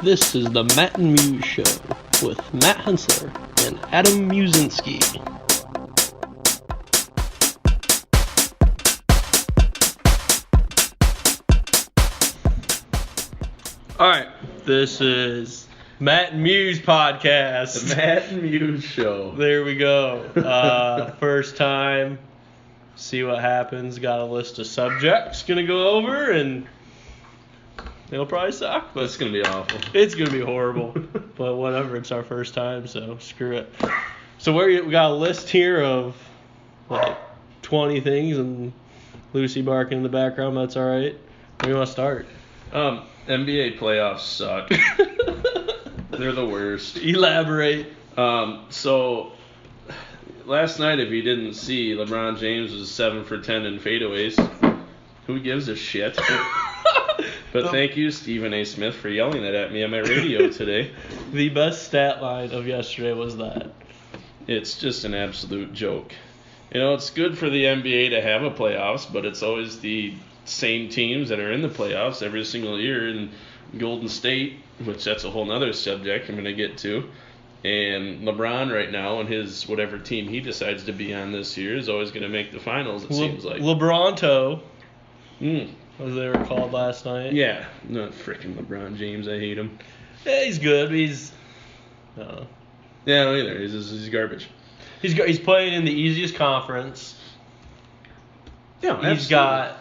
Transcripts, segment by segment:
This is the Matt and Muse Show with Matt Hensler and Adam Musinski. Alright, this is Matt and Muse Podcast. The Matt and Muse Show. There we go. First time. See what happens. Got a list of subjects gonna go over, and it'll probably suck. But It's going to be awful. it's gonna be horrible. But whatever, it's our first time, so screw it. So we got a list here of like 20 things, and Lucy barking in the background. That's all right. Where do you want to start? NBA playoffs suck. They're the worst. Elaborate. So last night, if you didn't see, LeBron James was 7 for 10 in fadeaways. Who gives a shit? But thank you, Stephen A. Smith, for yelling that at me on my radio today. The best stat line of yesterday was that. It's just an absolute joke. You know, it's good for the NBA to have a playoffs, but it's always the same teams that are in the playoffs every single year. And Golden State, which that's a whole nother subject I'm going to get to, and LeBron right now and his whatever team he decides to be on this year is always going to make the finals, it seems like. LeBronto, as they were called last night. Yeah, not freaking LeBron James. I hate him. Yeah, he's good. But he's Yeah, no, either. He's garbage. he's playing in the easiest conference. Yeah, He's got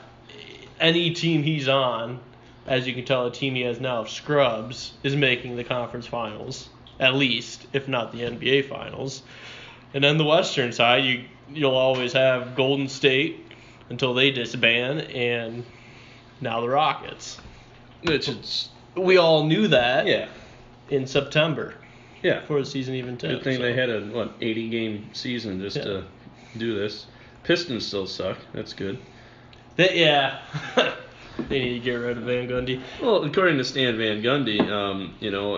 any team he's on, as you can tell, the team he has now, scrubs, is making the conference finals, at least, if not the NBA finals. And then the Western side, you'll always have Golden State until they disband, and now the Rockets. Which is, We all knew that yeah, in September yeah. before the season even took. Good thing they had a 80-game season just to do this. Pistons still suck. That's good. They need to get rid of Van Gundy. Well, according to Stan Van Gundy,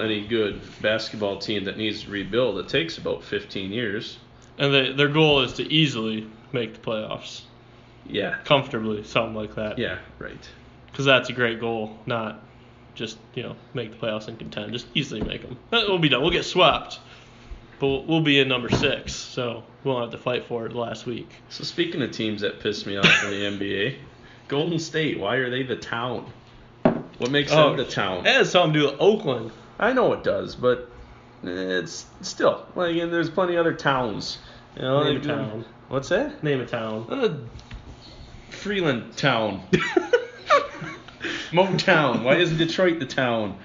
any good basketball team that needs to rebuild, it takes about 15 years. And their goal is to easily make the playoffs. Yeah. Comfortably, something like that. Yeah, right. Because that's a great goal, not just, make the playoffs and contend. Just easily make them. We'll be done. We'll get swept, but we'll be in number 6, so we won't have to fight for it last week. So speaking of teams that piss me off in the NBA, Golden State, why are they the town? What makes them the town? It has something to do with Oakland. I know it does, but it's still, and there's plenty of other towns. Name a town. What's that? Name a town. Freeland Town. Motown. Why isn't Detroit the town?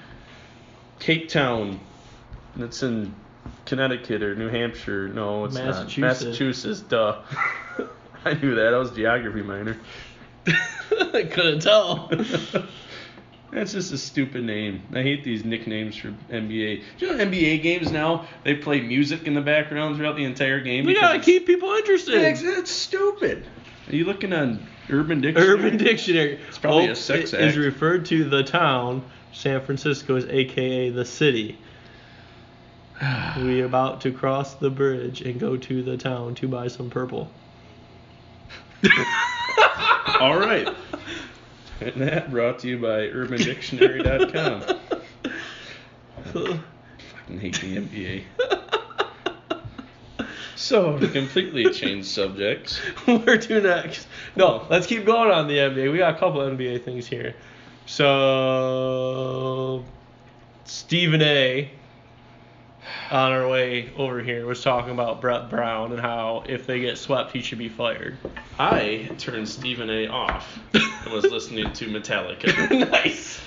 Cape Town. That's in Connecticut or New Hampshire. No, it's not. Massachusetts, duh. I knew that. I was a geography minor. I couldn't tell. That's just a stupid name. I hate these nicknames for NBA. Do you know NBA games now, they play music in the background throughout the entire game? We gotta keep people interested. Yeah, it's stupid. Are you looking on Urban Dictionary? Urban Dictionary. It's probably a sex act. Is referred to the town. San Francisco is a.k.a. the city. We are about to cross the bridge and go to the town to buy some purple. All right. And that brought to you by UrbanDictionary.com. Fucking hate the NBA. So, to completely change subjects. Where to next? No, let's keep going on the NBA. We got a couple NBA things here. So, Stephen A., on our way over here, was talking about Brett Brown and how if they get swept, he should be fired. I turned Stephen A. off and was listening to Metallica. Nice.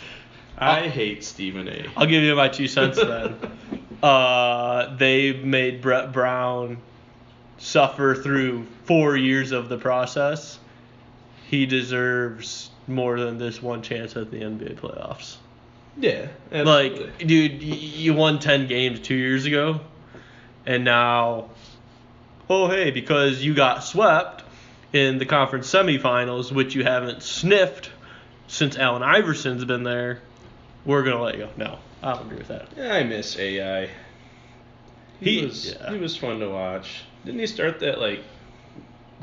I hate Stephen A. I'll give you my 2 cents then. They made Brett Brown suffer through 4 years of the process. He deserves more than this one chance at the NBA playoffs. Yeah. Absolutely. Like, dude, you won 10 games 2 years ago, and now, because you got swept in the conference semifinals, which you haven't sniffed since Allen Iverson's been there, we're going to let you go. No, I don't agree with that. Yeah, I miss AI. He was fun to watch. Didn't he start that,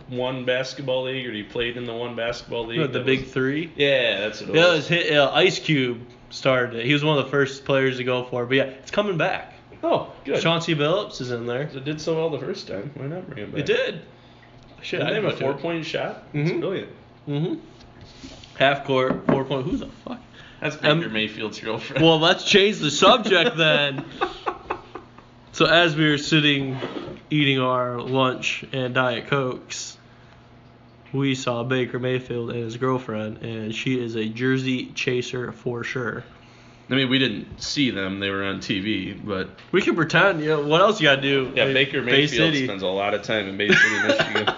one basketball league, or he played in the one basketball league. The Big Three? Yeah, that's what it Yeah, was. Ice Cube started it. He was one of the first players to go for it. But yeah, it's coming back. Oh, good. Chauncey Billups is in there. It did so well the first time. Why not bring it back? It did. Shit, Didn't I they have a didn't do it. 4-point shot? It's Mhm. brilliant. Mm-hmm. Half court, 4 point. Who the fuck? That's Baker Mayfield's girlfriend. Well, let's change the subject then. So as we were sitting eating our lunch and Diet Cokes, we saw Baker Mayfield and his girlfriend, and she is a Jersey chaser for sure. I mean, we didn't see them; they were on TV. But We can pretend. You know, what else you gotta do? yeah, Like, Baker Bay Mayfield City. spends a lot of time in Bay City, Michigan.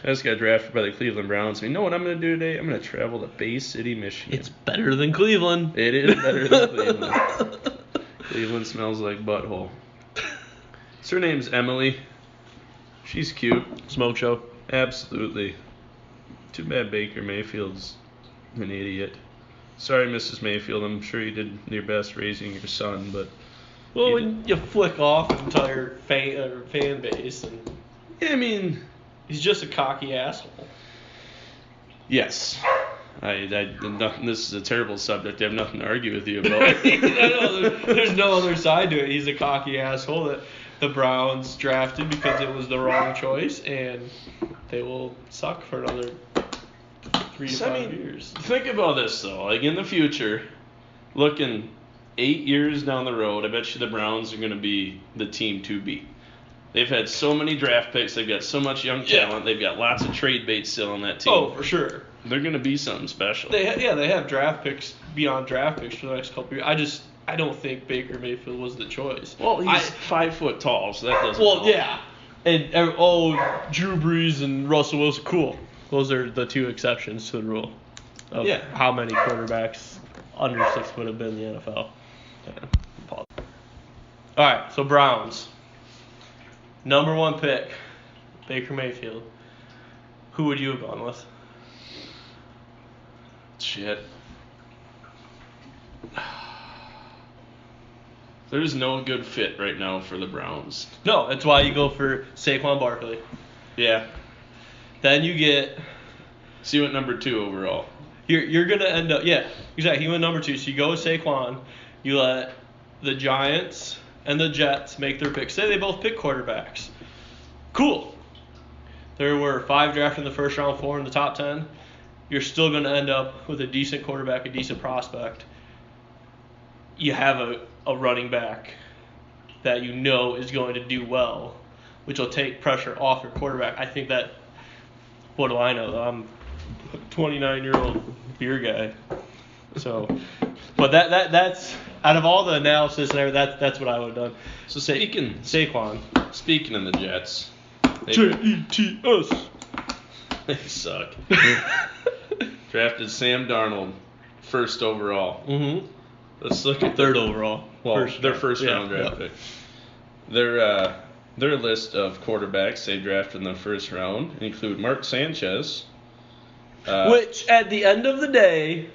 I just got drafted by the Cleveland Browns. You know what I'm going to do today? I'm going to travel to Bay City, Michigan. It's better than Cleveland. It is better than Cleveland. Cleveland smells like butthole. So her name's Emily. She's cute. Smoke show. Absolutely. Too bad Baker Mayfield's an idiot. Sorry, Mrs. Mayfield. I'm sure you did your best raising your son, but Well, when you flick off an entire fan base, and yeah, I mean, he's just a cocky asshole. yes. This is a terrible subject. I have nothing to argue with you about. I know, there's no other side to it. He's a cocky asshole that the Browns drafted because it was the wrong choice, and they will suck for another 3 to 5 years. Think about this though. Like in the future, looking 8 years down the road, I bet you the Browns are going to be the team to beat. They've had so many draft picks. They've got so much young talent. They've got lots of trade bait still on that team. Oh, for sure. They're going to be something special. They have draft picks beyond draft picks for the next couple of years. I don't think Baker Mayfield was the choice. Well, he's 5 foot tall, so that doesn't help. Yeah. And Drew Brees and Russell Wilson, cool. Those are the two exceptions to the rule of how many quarterbacks under 6 foot have been in the NFL. All right, so Browns. Number 1 pick, Baker Mayfield. Who would you have gone with? Shit. There's no good fit right now for the Browns. No, that's why you go for Saquon Barkley. Yeah. Then you get... See what number 2 overall. You're going to end up... Yeah, exactly. He went number 2. So you go with Saquon. You let the Giants and the Jets make their picks. Say they both pick quarterbacks. Cool. There were 5 drafted in the first round, 4 in the top 10. You're still going to end up with a decent quarterback, a decent prospect. You have a running back that you know is going to do well, which will take pressure off your quarterback. I think that... What do I know? I'm a 29-year-old beer guy. So, but that's out of all the analysis and everything, that's what I would have done. So Saquon. Speaking of the Jets, Jets. they suck. Drafted Sam Darnold, 1st overall. Mm-hmm. Let's look at 3rd overall. Their first round draft pick. Their list of quarterbacks they drafted in the first round include Mark Sanchez. Which, at the end of the day,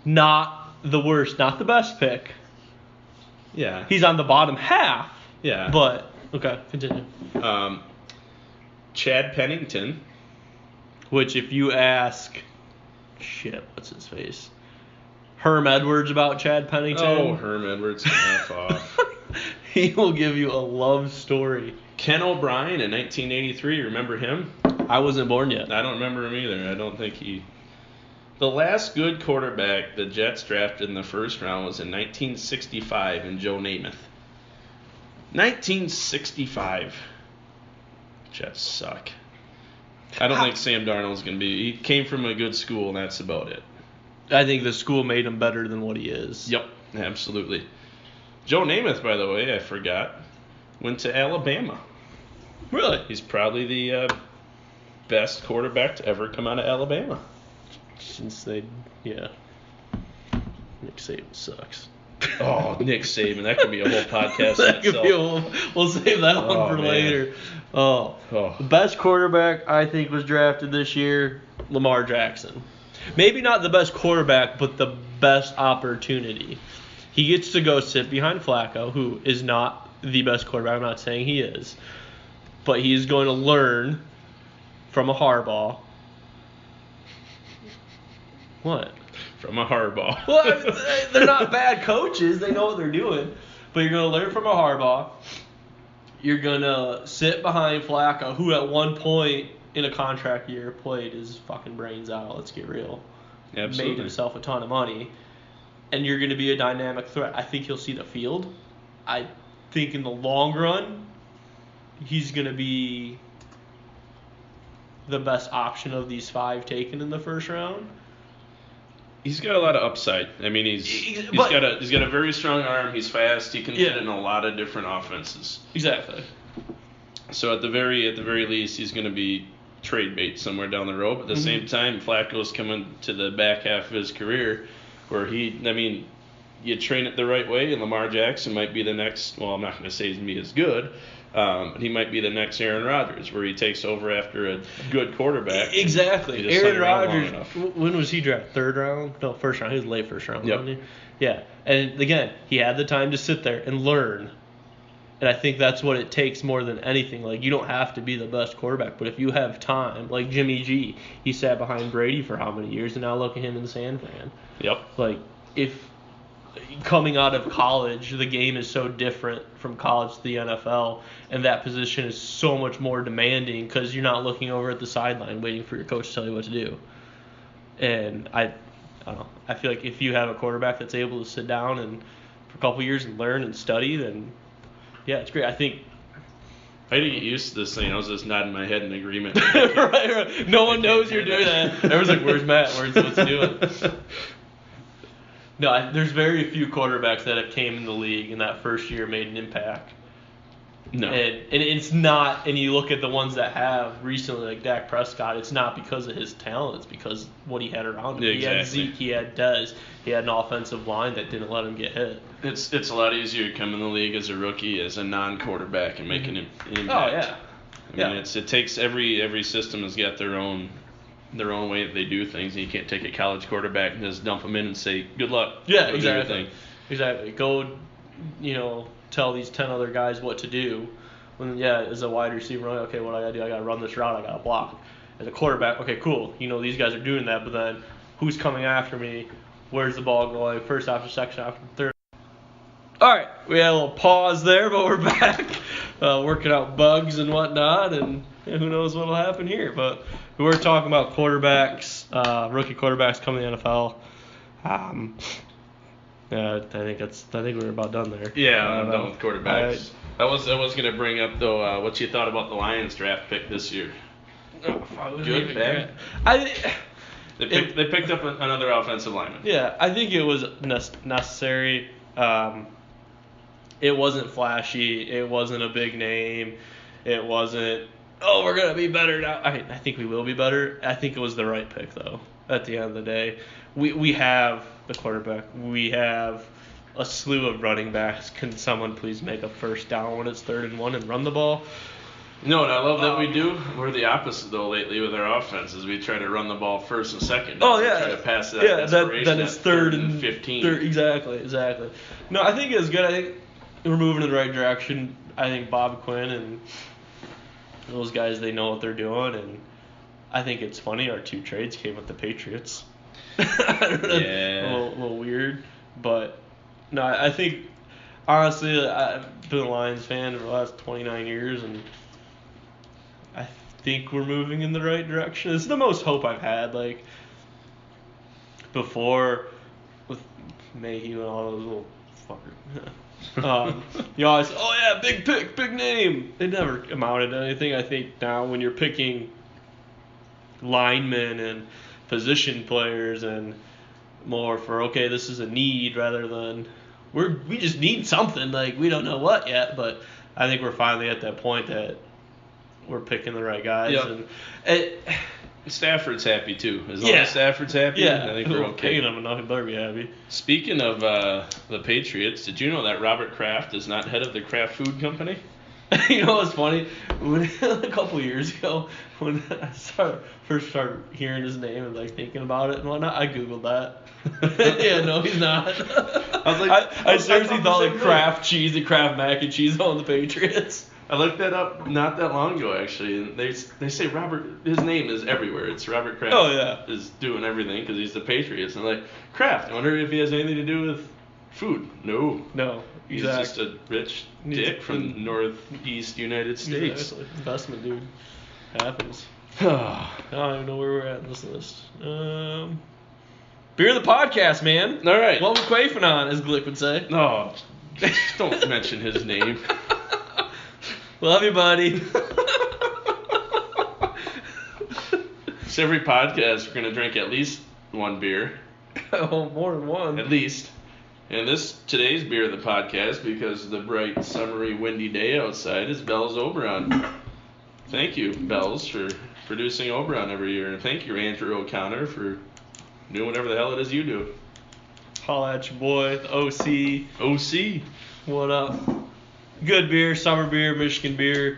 not the worst, not the best pick. Yeah. He's on the bottom half. Yeah. But, okay, continue. Chad Pennington. Which, if you ask, what's his face? Herm Edwards about Chad Pennington. Oh, Herm Edwards, half off. He will give you a love story. Ken O'Brien in 1983, remember him? I wasn't born yet. I don't remember him either. I don't think he... The last good quarterback the Jets drafted in the first round was in 1965 in Joe Namath. 1965. Jets suck. I don't think Sam Darnold's going to be... He came from a good school, and that's about it. I think the school made him better than what he is. Yep, absolutely. Joe Namath, by the way, I forgot, went to Alabama. Really? He's probably the best quarterback to ever come out of Alabama. Since Nick Saban sucks. Oh, Nick Saban. That could be a whole podcast in That could itself. be we'll save that one for man. later. The best quarterback I think was drafted this year, Lamar Jackson. Maybe not the best quarterback, but the best opportunity. He gets to go sit behind Flacco, who is not the best quarterback. I'm not saying he is. but he's going to learn from a Harbaugh. What? From a Harbaugh. Well, they're not bad coaches. They know what they're doing. But you're going to learn from a Harbaugh. You're going to sit behind Flacco, who at one point in a contract year played his fucking brains out. Let's get real. Absolutely. Made himself a ton of money. And you're going to be a dynamic threat. I think he'll see the field. I think in the long run, he's going to be the best option of these 5 taken in the first round. He's got a lot of upside. I mean, he's got a very strong arm. He's fast. He can fit in a lot of different offenses. Exactly. So at the very least, he's going to be trade bait somewhere down the road. But at the same time, Flacco's coming to the back half of his career, where you train it the right way, and Lamar Jackson might be the next. Well, I'm not going to say he's going to be as good. But he might be the next Aaron Rodgers, where he takes over after a good quarterback. Exactly. Aaron Rodgers, when was he drafted? Third round? No, first round. He was late first round, wasn't he? Yeah. And again, he had the time to sit there and learn. And I think that's what it takes more than anything. Like, you don't have to be the best quarterback, but if you have time, like Jimmy G, he sat behind Brady for how many years, and now look at him in San Fran. Yep. Like, if coming out of college, the game is so different from college to the NFL, and that position is so much more demanding because you're not looking over at the sideline waiting for your coach to tell you what to do. And I don't know. I feel like if you have a quarterback that's able to sit down and for a couple years and learn and study, then yeah, it's great. I think I had to get used to this thing. I was just nodding my head in agreement. right. No one knows you're doing that. Everyone's like, "Where's Matt? What's he doing?" No, there's very few quarterbacks that have came in the league in that first year made an impact. No. And it's not, and you look at the ones that have recently, like Dak Prescott, it's not because of his talent, it's because what he had around him. Exactly. He had Zeke, he had Dez, he had an offensive line that didn't let him get hit. It's a lot easier to come in the league as a rookie, as a non-quarterback, and make an impact. Oh, yeah. I mean, it takes every system has got their own way that they do things, and you can't take a college quarterback and just dump them in and say, good luck. Yeah, exactly. Exactly. Go, tell these 10 other guys what to do. When, as a wide receiver, okay, what I got to do? I got to run this route. I got to block. As a quarterback, okay, cool. These guys are doing that, but then who's coming after me? Where's the ball going? First after, second after, third. All right, we had a little pause there, but we're back working out bugs and whatnot, and who knows what will happen here. But we were talking about quarterbacks, rookie quarterbacks coming to the NFL. I think we're about done there. Yeah, I'm done with quarterbacks. I was going to bring up though what you thought about the Lions draft pick this year. Good, bad. They picked up another offensive lineman. Yeah, I think it was necessary. It wasn't flashy. It wasn't a big name. It wasn't, we're going to be better now. I think we will be better. I think it was the right pick, though, at the end of the day. We have the quarterback. We have a slew of running backs. Can someone please make a first down when it's 3rd and 1 and run the ball? No, and I love that we do. We're the opposite, though, lately with our offenses. We try to run the ball first and second. Oh, yeah. Try to pass that. Yeah, then it's 3rd and 15. Exactly. No, I think it's good. I think we're moving in the right direction. I think Bob Quinn and those guys, they know what they're doing. And I think it's funny. Our 2 trades came with the Patriots. Yeah. A little weird. But, no, I think, honestly, I've been a Lions fan for the last 29 years, and I think we're moving in the right direction. It's the most hope I've had. Like, before, with Mayhew and all those little fuckers. You always, big pick, big name. It never amounted to anything. I think now when you're picking linemen and position players and more for, this is a need rather than we just need something. Like, we don't know what yet, but I think we're finally at that point that we're picking the right guys. Yep. And Stafford's happy too. As long as Stafford's happy, I think we're okay. Paying him enough, he better be happy. Speaking of the Patriots, did you know that Robert Kraft is not head of the Kraft Food Company? You know what's funny? A couple years ago, when I first started hearing his name and thinking about it and whatnot, I googled that. Yeah, no, he's not. I seriously thought Kraft cheese and Kraft mac and cheese on the Patriots. I looked that up not that long ago, actually, and they say Robert, his name is everywhere. It's Robert Kraft. Oh, yeah. Is doing everything because he's the Patriots. And I'm like, Kraft, I wonder if he has anything to do with food. No. No. He's Exactly. just a rich dick from Northeast United States. Exactly. Investment, dude. Happens. I don't even know where we're at in this list. Beer of the podcast, man. All right. What we're quaffing on, as Glick would say. No, don't mention his name. Love you, buddy. So every podcast, we're going to drink at least one beer. Oh, more than one. At least. And today's beer of the podcast, because of the bright, summery, windy day outside, is Bell's Oberon. Thank you, Bell's, for producing Oberon every year. And thank you, Andrew O'Connor, for doing whatever the hell it is you do. Holla at your boy, the OC. OC. What up? Good beer, summer beer, Michigan beer.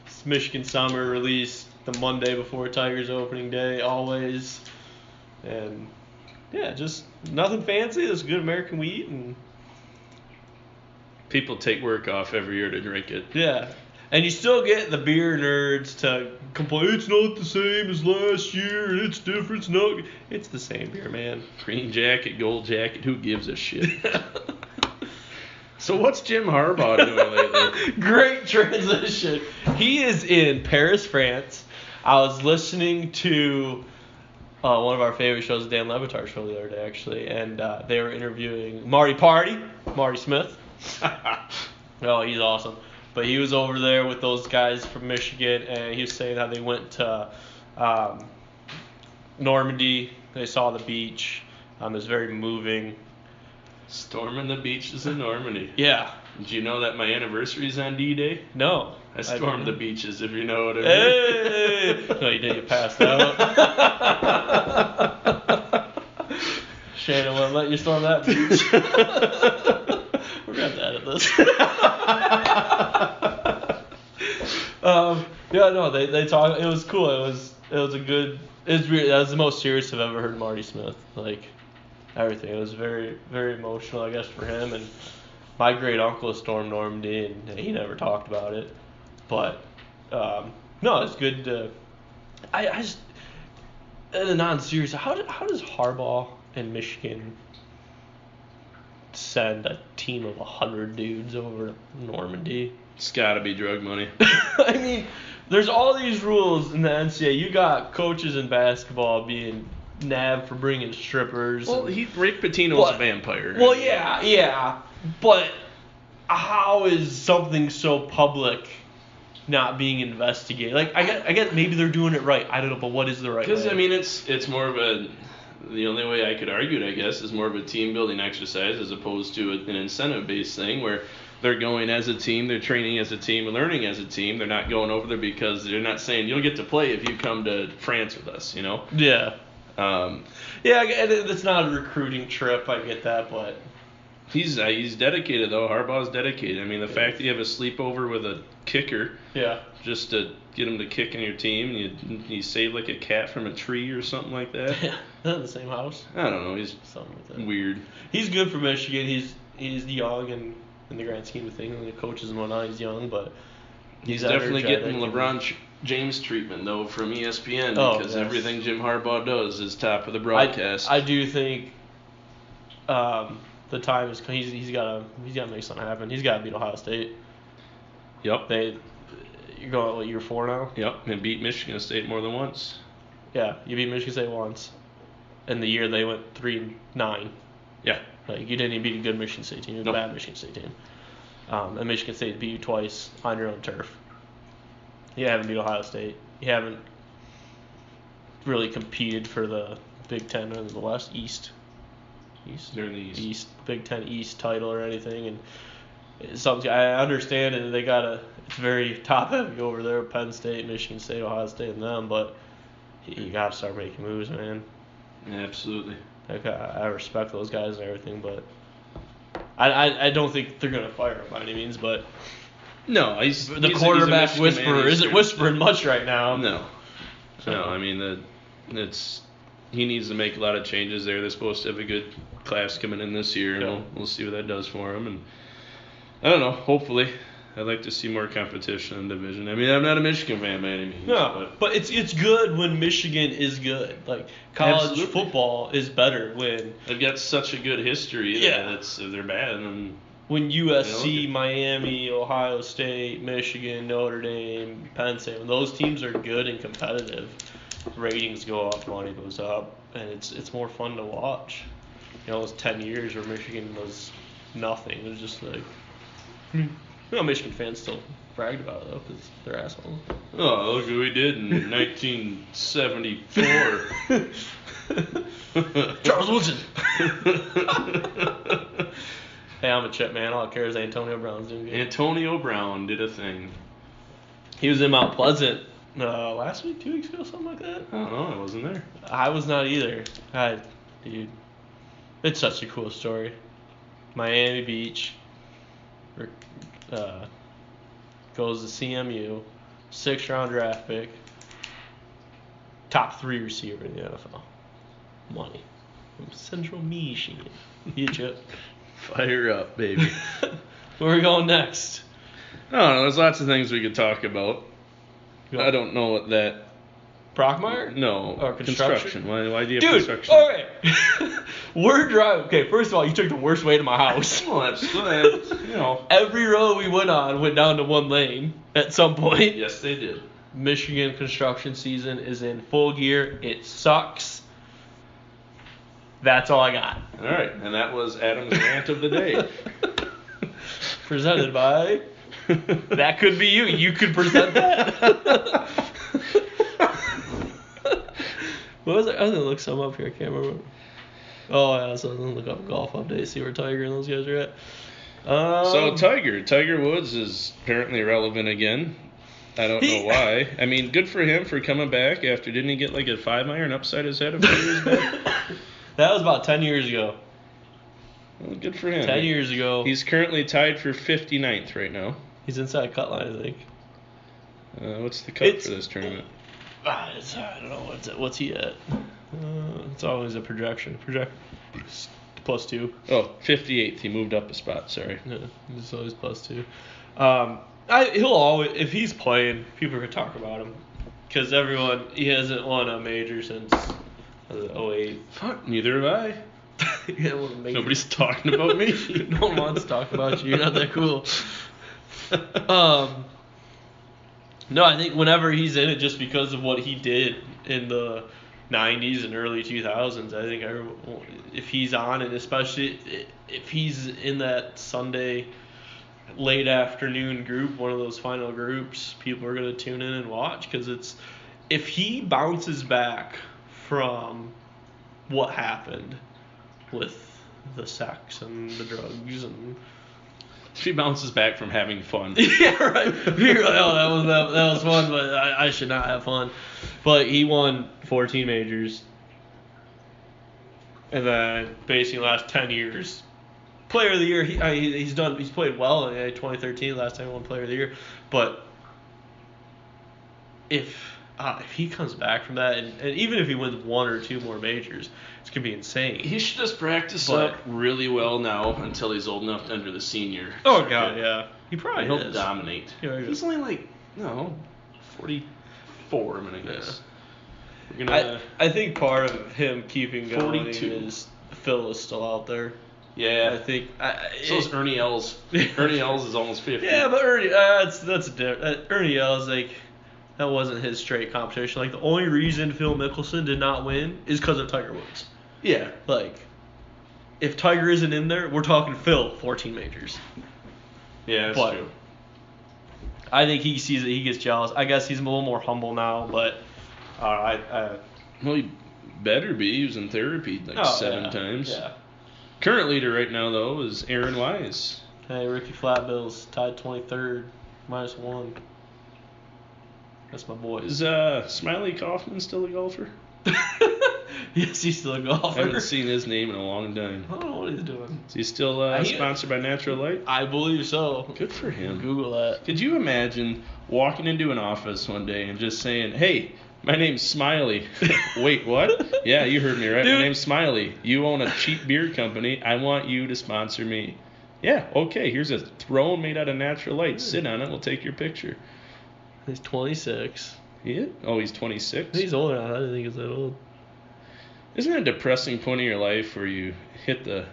It's Michigan summer, released the Monday before Tigers opening day, always. And yeah, just nothing fancy. It's good American wheat, and people take work off every year to drink it. Yeah. And you still get the beer nerds to complain, it's not the same as last year, it's different, it's not. It's the same beer, man. Green jacket, gold jacket, who gives a shit? So what's Jim Harbaugh doing lately? Great transition. He is in Paris, France. I was listening to one of our favorite shows, Dan Levitar's show, the other day, actually, and they were interviewing Marty Smith. Oh, he's awesome. But he was over there with those guys from Michigan, and he was saying how they went to Normandy. They saw the beach. It was very moving. Storming the beaches in Normandy. Yeah. Did you know that my anniversary is on D-Day? No. I stormed the beaches, if you know what I mean. Hey! No, you didn't. You passed out. Shannon won't let you storm that beach. We're going to have to edit this. Yeah, no, they talk. It was cool. It was a good. That was the most serious I've ever heard Marty Smith. Like everything. It was very, very emotional, I guess, for him. And my great uncle stormed Normandy, and he never talked about it. But no, it's good to. I just in a non-serious. How does Harbaugh and Michigan send a team of 100 dudes over to Normandy? It's got to be drug money. I mean, there's all these rules in the NCAA. You got coaches in basketball being nabbed for bringing strippers. Well, Rick Pitino's a vampire. Well, yeah. But how is something so public not being investigated? Like, I guess maybe they're doing it right. I don't know, but what is the right way? Because, I mean, it's more of a... The only way I could argue it, I guess, is more of a team-building exercise as opposed to an incentive-based thing where they're going as a team, they're training as a team, and learning as a team. They're not going over there because they're not saying, you'll get to play if you come to France with us, you know? Yeah. Yeah, it's not a recruiting trip, I get that, but... He's dedicated, though. Harbaugh's dedicated. I mean, the fact that you have a sleepover with a kicker just to get him to kick in your team, and you save like a cat from a tree or something like that. Yeah, in the same house. I don't know. He's something like that. Weird. He's good for Michigan. He's young, and in the grand scheme of things, and the coaches and whatnot, he's young, but he's definitely getting LeBron James treatment though from ESPN because everything Jim Harbaugh does is top of the broadcast. I do think the time is he's got to make something happen. He's got to beat Ohio State. Yep. You're going what, year 4 now? Yep, and beat Michigan State more than once. Yeah, you beat Michigan State once. In the year they went 3-9. Yeah. Like, you didn't even beat a good Michigan State team. You were a bad Michigan State team. And Michigan State beat you twice on your own turf. You haven't beat Ohio State. You haven't really competed for the Big Ten or the West East. They're in the East. Big Ten East title or anything, and something I understand it. It's very top heavy over there. Penn State, Michigan State, Ohio State, and them. But you got to start making moves, man. Absolutely. Like, I respect those guys and everything, but I don't think they're gonna fire him by any means. But no, the quarterback whisperer isn't whispering much right now. No. I mean he needs to make a lot of changes there. They're supposed to have a good class coming in this year, and we'll see what that does for him. And I don't know. Hopefully, I'd like to see more competition in the division. I mean, I'm not a Michigan fan by any means. No, but it's good when Michigan is good. Like college Absolutely. football is better when they've got such a good history that if they're bad. And when USC, Miami, Ohio State, Michigan, Notre Dame, Penn State, when those teams are good and competitive, ratings go up, money goes up, and it's more fun to watch. You know, those 10 years where Michigan was nothing. It was just like, Michigan fans still bragged about it though because they're assholes. Oh, look what we did in 1974. Charles Woodson. Hey, I'm a Chip, man. All I care is Antonio Brown's doing good. Antonio Brown did a thing. He was in Mount Pleasant last week, 2 weeks ago, something like that. I don't know. I wasn't there. I was not either. Dude, it's such a cool story. Miami Beach goes to CMU, 6th-round draft pick, top 3 receiver in the NFL. Money from Central Michigan. You Chip. Fire up, baby. Where are we going next? I don't know. There's lots of things we could talk about. I don't know what that. Brockmeyer? No. Or construction? Why do you have Dude, construction? okay. We're driving. Okay, first of all, you took the worst way to my house. Well, that's Every road we went on went down to one lane at some point. Yes, they did. Michigan construction season is in full gear. It sucks. That's all I got. All right, and that was Adam's rant of the day. Presented by. That could be you. You could present that. What was it? I was gonna look some up here. I can't remember. Oh yeah, so I'm gonna look up golf update, see where Tiger and those guys are at. So Tiger Woods is apparently relevant again. I don't know why. I mean, good for him for coming back after, didn't he get like a 5-iron upside his head a few years back? That was about 10 years ago. Well, good for him. 10 years ago. He's currently tied for 59th right now. He's inside cut line, I think. What's the cut for this tournament? I don't know. What's he at? It's always a projection. +2. Oh, 58th. He moved up a spot. Sorry. Yeah, it's always +2. He'll always, if he's playing, people are gonna talk about him because he hasn't won a major since 08. Fuck, neither have I. Nobody's talking about me. No one wants to talk about you. You're not that cool. No, I think whenever he's in it, just because of what he did in the 90s and early 2000s, I think if he's on, and especially if he's in that Sunday late afternoon group, one of those final groups, people are going to tune in and watch because if he bounces back from what happened with the sex and the drugs and if he bounces back from having fun. Yeah, right. You're like, oh, that was fun, but I should not have fun. But he won 14 majors, and then basically the last 10 years, Player of the Year. He's played well in 2013, last time he won Player of the Year. But if he comes back from that, and even if he wins 1 or 2 more majors, it's gonna be insane. He should just practice up really well now until he's old enough to enter the senior. Oh god, yeah. He probably he'll dominate. Yeah, he's only 44. I'm gonna guess. I think part of him keeping going 42. is Phil is still out there. Yeah, I think. So is Ernie Els. Ernie Els is almost 50. Yeah, but Ernie, that's different. Ernie Els, that wasn't his straight competition. Like the only reason Phil Mickelson did not win is because of Tiger Woods. Yeah. Like, if Tiger isn't in there, we're talking Phil 14 majors. Yeah, that's true. I think he sees it. He gets jealous. I guess he's a little more humble now, but well, he better be. He was in therapy 7 times. Yeah. Current leader right now, though, is Aaron Wise. Hey, Ricky Flatbill's tied 23rd, -1. That's my boy. Is Smiley Kaufman still a golfer? Yes, he's still a golfer. I haven't seen his name in a long time. I don't know what he's doing. Is he still sponsored by Natural Light? I believe so. Good for him. Google that. Could you imagine walking into an office one day and just saying, "Hey, my name's Smiley." Wait, what? Yeah, you heard me right. Dude. My name's Smiley. You own a cheap beer company. I want you to sponsor me. Yeah, okay, here's a throne made out of natural light. Sit on it, we'll take your picture. He's 26. Yeah? Oh, he's 26? He's older now. I didn't think he was that old. Isn't it a depressing point in your life where you hit the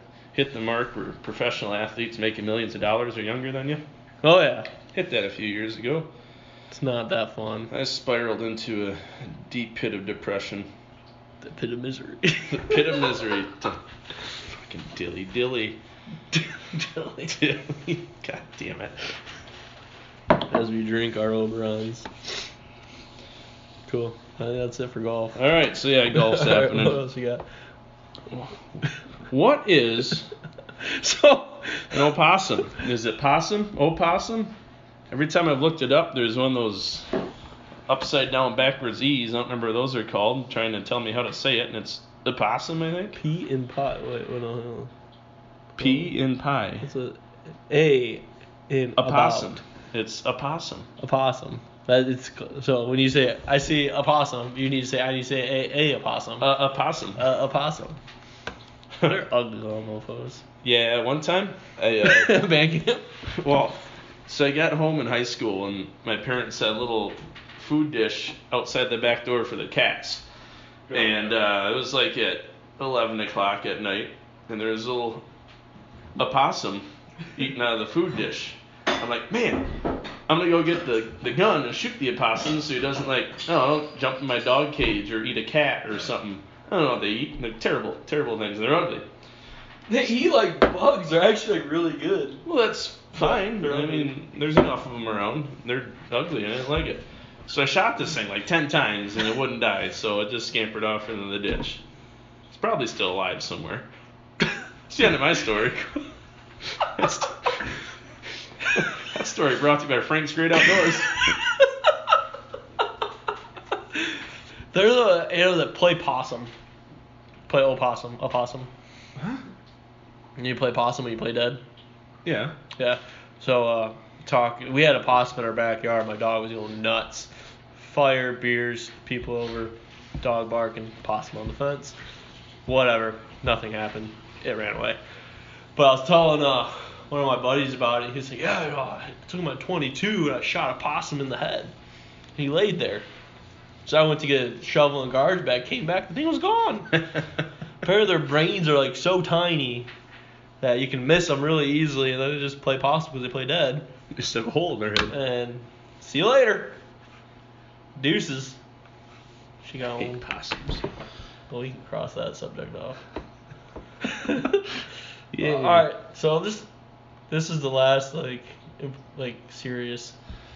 mark where professional athletes making millions of dollars are younger than you? Oh, yeah. Hit that a few years ago. It's not that fun. I spiraled into a deep pit of depression. The pit of misery. The pit of misery. Fucking dilly. Dilly. God damn it. As we drink our Oberons. Cool. I think that's it for golf. All right, so yeah, golf's All right, happening. what else you got? What is an opossum? Is it possum? Opossum? Every time I've looked it up, there's one of those upside down backwards E's. I don't remember what those are called. Trying to tell me how to say it, and it's opossum, I think. P in pie. Wait, no. P in pie. It's A in opossum. About. It's opossum. Opossum. So when you say I see a possum, you need to say I need to say a opossum. A possum. A possum. They're ugly little mofos. Yeah, one time Banking him. Well, so I got home in high school and my parents had a little food dish outside the back door for the cats, and it was like at 11 o'clock at night, and there was a little opossum eating out of the food dish. I'm like, man, I'm gonna go get the gun and shoot the opossum so he doesn't don't jump in my dog cage or eat a cat or something. I don't know what they eat. They're terrible things. They're ugly. They eat like bugs. They're actually like really good. Well, that's fine. I mean, there's enough of them around. They're ugly and I didn't like it. So I shot this thing like 10 times and it wouldn't die, so it just scampered off into the ditch. It's probably still alive somewhere. It's the end of my story. That story brought to you by Frank's Great Outdoors. There's a animal that play possum. Play opossum. Huh? And you play possum when you play dead. Yeah. Yeah. So we had a possum in our backyard. My dog was going nuts. Fire, beers, people over, dog barking, possum on the fence. Whatever. Nothing happened. It ran away. But I was telling one of my buddies about it. He was like, yeah, I took him at 22 and I shot a possum in the head. He laid there. So I went to get a shovel and garbage bag, came back, the thing was gone. Apparently their brains are like so tiny that you can miss them really easily, and then they just play possum because they play dead. They just have a hole in their head. And see you later. Deuces. She got Hate home. possums. Well, we can cross that subject off. Yeah. All right, so this is the last like serious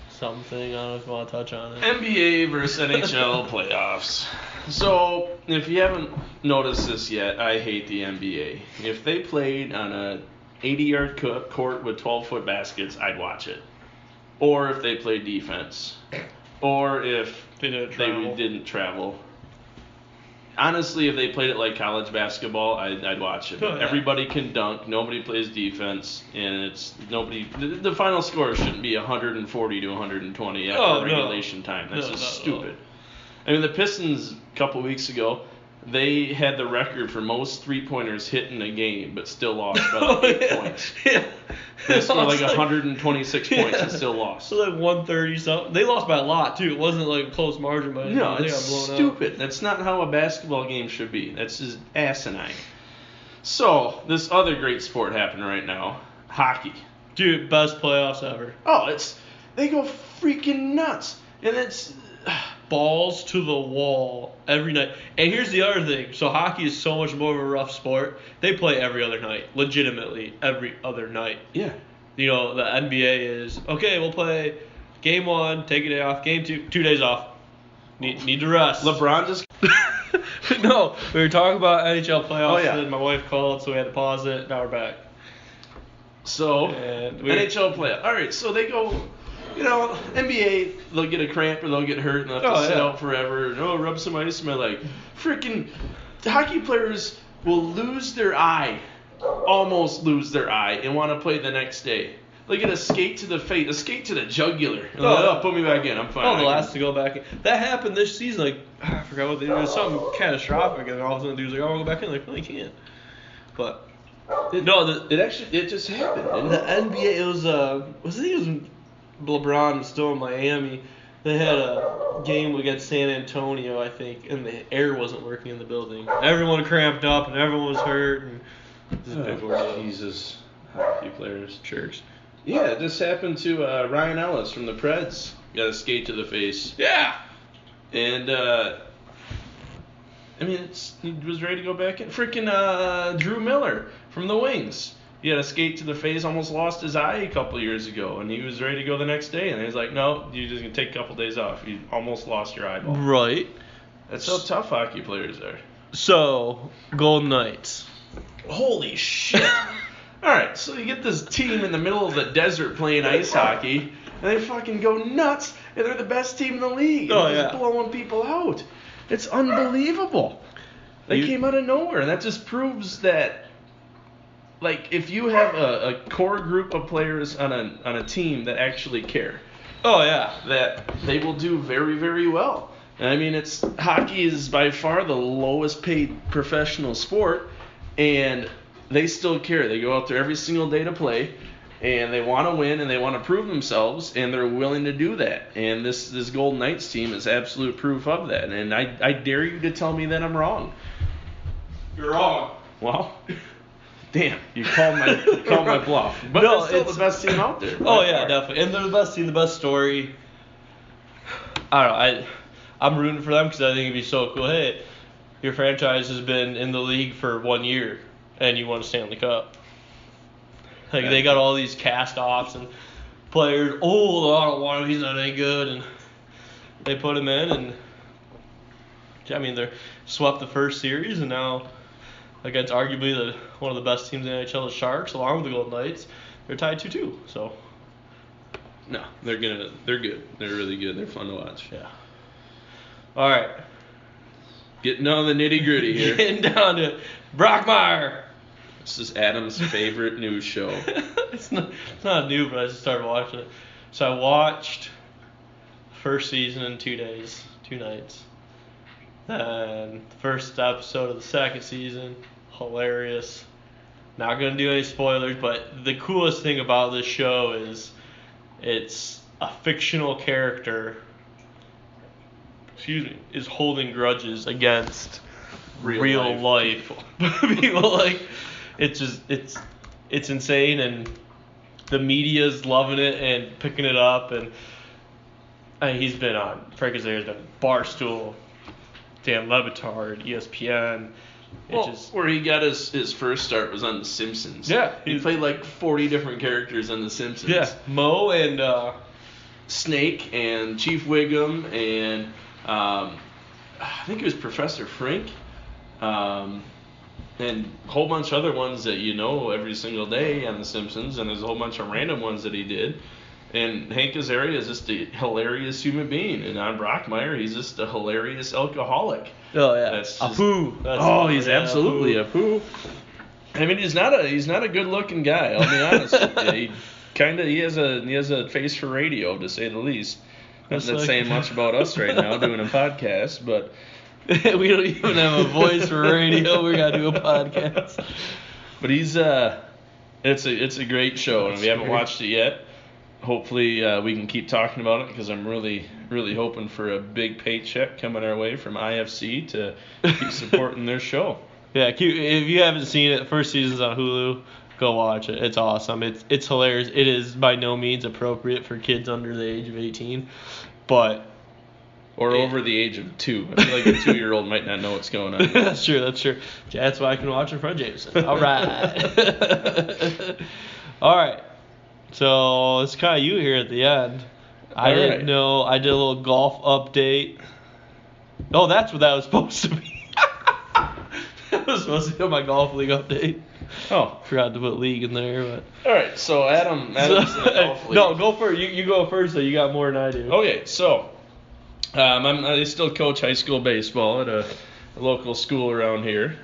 something. I don't know if you want to touch on it. NBA versus NHL playoffs. So, if you haven't noticed this yet, I hate the NBA. If they played on a 80-yard court with 12-foot baskets, I'd watch it. Or if they played defense. Or if They didn't travel. Honestly, if they played it like college basketball, I'd watch it. Oh, yeah. Everybody can dunk. Nobody plays defense, and it's nobody. The final score shouldn't be 140 to 120 after regulation time. That's just stupid. I mean, the Pistons a couple weeks ago, they had the record for most three-pointers hit in a game, but still lost by like 8 points. Yeah. They scored like 126 points and still lost. So like 130 something. They lost by a lot too. It wasn't like a close margin by No, they it's got blown stupid. That's not how a basketball game should be. That's just asinine. So, this other great sport happening right now, hockey. Dude, best playoffs ever. Oh, they go freaking nuts. And it's Balls to the wall every night. And here's the other thing. So hockey is so much more of a rough sport. They play every other night. Legitimately, every other night. yeah. You know, the NBA is, okay, we'll play game 1, take a day off. Game 2, 2 days off. Need to rest. LeBron just No, we were talking about NHL playoffs, Oh, yeah. and my wife called, so we had to pause it. Now we're back. So, And NHL playoff. All right, so they go, NBA, they'll get a cramp or they'll get hurt and they'll have to sit out forever. And, rub some ice in my leg. Freaking hockey players will lose their eye, almost lose their eye, and want to play the next day. They get a skate to the face, a skate to the jugular. Put me back in. I'm fine. The last to go back in. That happened this season. Like, I forgot what they did. It was something catastrophic, and all of a sudden the dude's like, oh, I'll go back in. Like, no, you can't. But It just happened. The NBA, it was I think it was LeBron was still in Miami. They had a game against San Antonio, I think, and the air wasn't working in the building. Everyone cramped up and everyone was hurt. And Jesus, hockey players. Jerks. Yeah, this happened to Ryan Ellis from the Preds. Got a skate to the face. Yeah. And he was ready to go back in. Freaking Drew Miller from the Wings. He had a skate to the face, almost lost his eye a couple of years ago, and he was ready to go the next day. And he was like, no, you're just going to take a couple days off. You almost lost your eyeball. Right. That's how tough hockey players are. So, Golden Knights. Holy shit. All right, so you get this team in the middle of the desert playing ice hockey, and they fucking go nuts, and they're the best team in the league. Oh, and they're yeah. just blowing people out. It's unbelievable. They came out of nowhere, and that just proves that, like, if you have a core group of players on a team that actually care, Oh, yeah. that they will do very, very well. And I mean, hockey is by far the lowest paid professional sport, and they still care. They go out there every single day to play, and they want to win, and they want to prove themselves, and they're willing to do that. And this Golden Knights team is absolute proof of that. And I dare you to tell me that I'm wrong. You're wrong. Well, damn, you called my bluff. But No, they're still it's the best team out there. Oh, yeah, definitely. And they're the best team, the best story. I don't know. I'm rooting for them because I think it'd be so cool. Hey, your franchise has been in the league for 1 year, and you won a Stanley Cup. Like, they got all these cast-offs and players, I don't want him, he's not any good, and they put him in, and they swept the first series, and now against arguably one of the best teams in the NHL, the Sharks, along with the Golden Knights, they're tied 2-2. So, no, they're good. They're really good. They're fun to watch. Yeah. All right. Getting on the nitty gritty here. Getting down to it. Brockmire. This is Adam's favorite news show. It's not new, but I just started watching it. So I watched first season in 2 days, 2 nights. Then the first episode of the second season, hilarious. Not going to do any spoilers, but the coolest thing about this show is it's a fictional character, is holding grudges against real life people. Like, it's insane, and the media's loving it and picking it up, and he's been on, Frank Azaria's been Barstool, Dan Levitard, ESPN. Where he got his first start was on The Simpsons. Yeah. He played like 40 different characters on The Simpsons. Yeah, Mo and Snake and Chief Wiggum and I think it was Professor Frink, and a whole bunch of other ones that every single day on The Simpsons, and there's a whole bunch of random ones that he did. And Hank Azaria is just a hilarious human being, and on Brockmire, he's just a hilarious alcoholic. Oh yeah, That's a just, poo. He's absolutely a poo. I mean, he's not a good looking guy. I'll be honest with you. He has a face for radio, to say the least. Not saying much about us right now doing a podcast, but we don't even have a voice for radio. We gotta do a podcast. But he's it's a great show, and if you haven't watched it yet, hopefully we can keep talking about it, because I'm really, really hoping for a big paycheck coming our way from IFC to keep supporting their show. Yeah, if you haven't seen it, the first season's on Hulu. Go watch it. It's awesome. It's hilarious. It is by no means appropriate for kids under the age of 18, but over the age of 2. I feel like a 2-year-old might not know what's going on. That's true. That's why I can watch in front of Jameson. All right. All right. So it's kind of you here at the end. I didn't know. I did a little golf update. Oh, that's what that was supposed to be. That was supposed to be my golf league update. Oh, forgot to put league in there, but. All right, so Adam's in the golf league. No, go first. You go first, so you got more than I do. Okay, so I still coach high school baseball at a local school around here.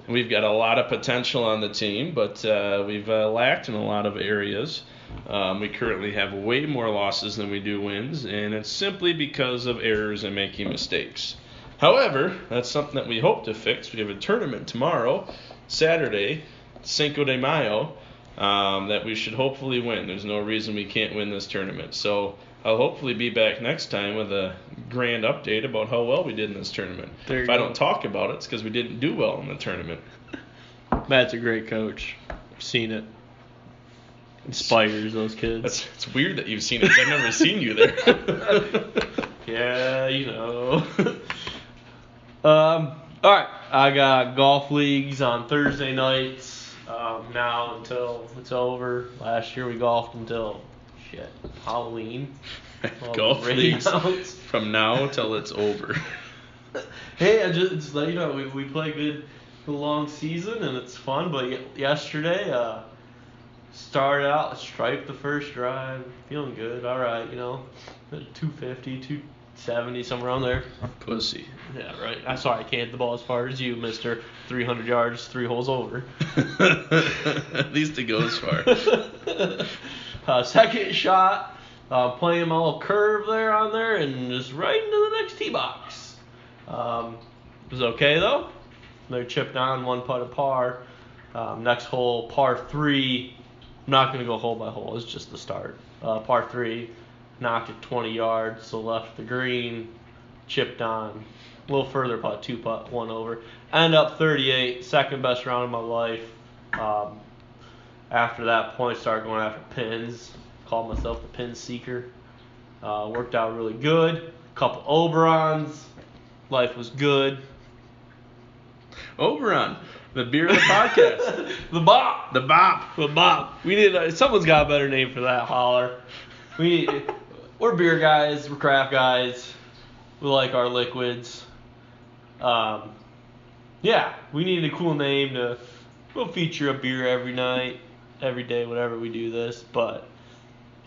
We've got a lot of potential on the team, but we've lacked in a lot of areas. We currently have way more losses than we do wins, and it's simply because of errors and making mistakes. However, that's something that we hope to fix. We have a tournament tomorrow, Saturday, Cinco de Mayo that we should hopefully win. There's no reason we can't win this tournament. So I'll hopefully be back next time with a grand update about how well we did in this tournament. If I don't talk about it, it's because we didn't do well in the tournament. Matt's a great coach. I've seen it. Inspires those kids. It's weird that you've seen it. I've never seen you there. Yeah, you know. All right, I got golf leagues on Thursday nights. Now until it's over. Last year we golfed until Halloween. Golf leagues from now till it's over. Hey, I just let you know we play good for the long season and it's fun. But yesterday, started out striped the first drive, feeling good. All right, 250, 270, somewhere around there. Pussy. Yeah, right. I'm sorry, I can't hit the ball as far as you, Mister. 300 yards, 3 holes over. At least it goes far. Second shot, playing my little curve there on there, and just right into the next tee box. It was okay though. They're chipped on, 1 putt of par. Next hole, par 3. I'm not going to go hole by hole. It's just the start. Par 3, knocked it 20 yards, so left the green, chipped on. A little further putt, 2 putt, 1 over. End up 38, second best round of my life. After that point, started going after pins. Called myself the pin seeker. Worked out really good. Couple Oberons. Life was good. Oberon, the beer of the podcast. The Bop. The Bop. The Bop. We need. Someone's got a better name for that. Holler. We're beer guys. We're craft guys. We like our liquids. Yeah, we need a cool name to. We'll feature a beer every night, every day, whenever we do this. But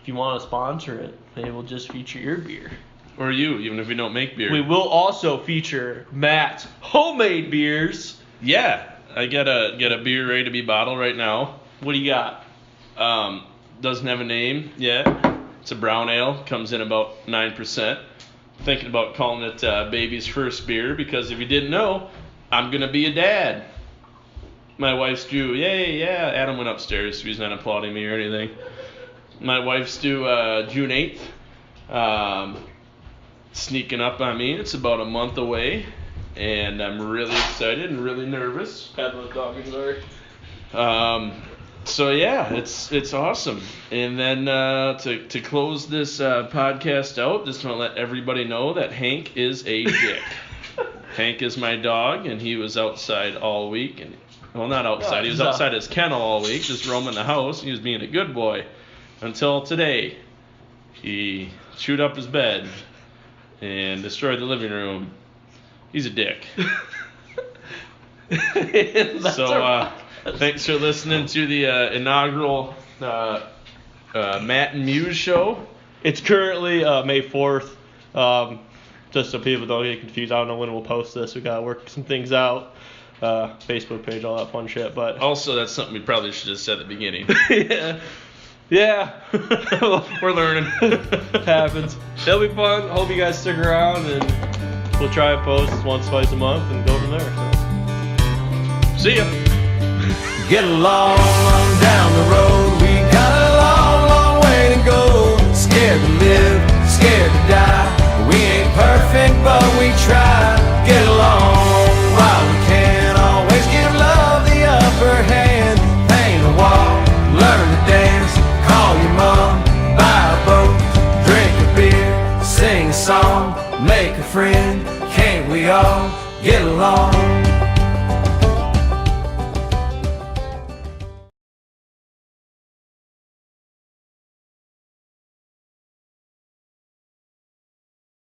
if you want to sponsor it, maybe we'll just feature your beer. Or you, even if we don't make beer. We will also feature Matt's homemade beers. Yeah, I got a beer ready to be bottled right now. What do you got? Doesn't have a name yet. It's a brown ale. Comes in about 9%. Thinking about calling it Baby's First Beer because if you didn't know, I'm going to be a dad. My wife's due. Yay, yeah. Adam went upstairs, so he's not applauding me or anything. My wife's due June 8th. Sneaking up on me. It's about a month away. And I'm really excited and really nervous. So yeah, it's awesome. And then to close this podcast out, just want to let everybody know that Hank is a dick. Hank is my dog, and he was outside all week. And well, not outside. He was outside his kennel all week, just roaming the house. He was being a good boy until today. He chewed up his bed and destroyed the living room. He's a dick. So thanks for listening to the inaugural Matt and Muse show. It's currently May 4th. Just so people don't get confused, I don't know when we'll post this. We got to work some things out. Facebook page, all that fun shit. But also, that's something we probably should have said at the beginning. Yeah. We're learning. Happens. It'll be fun. Hope you guys stick around, and we'll try and post once, twice a month and go from there. So. See ya. Get along down the road.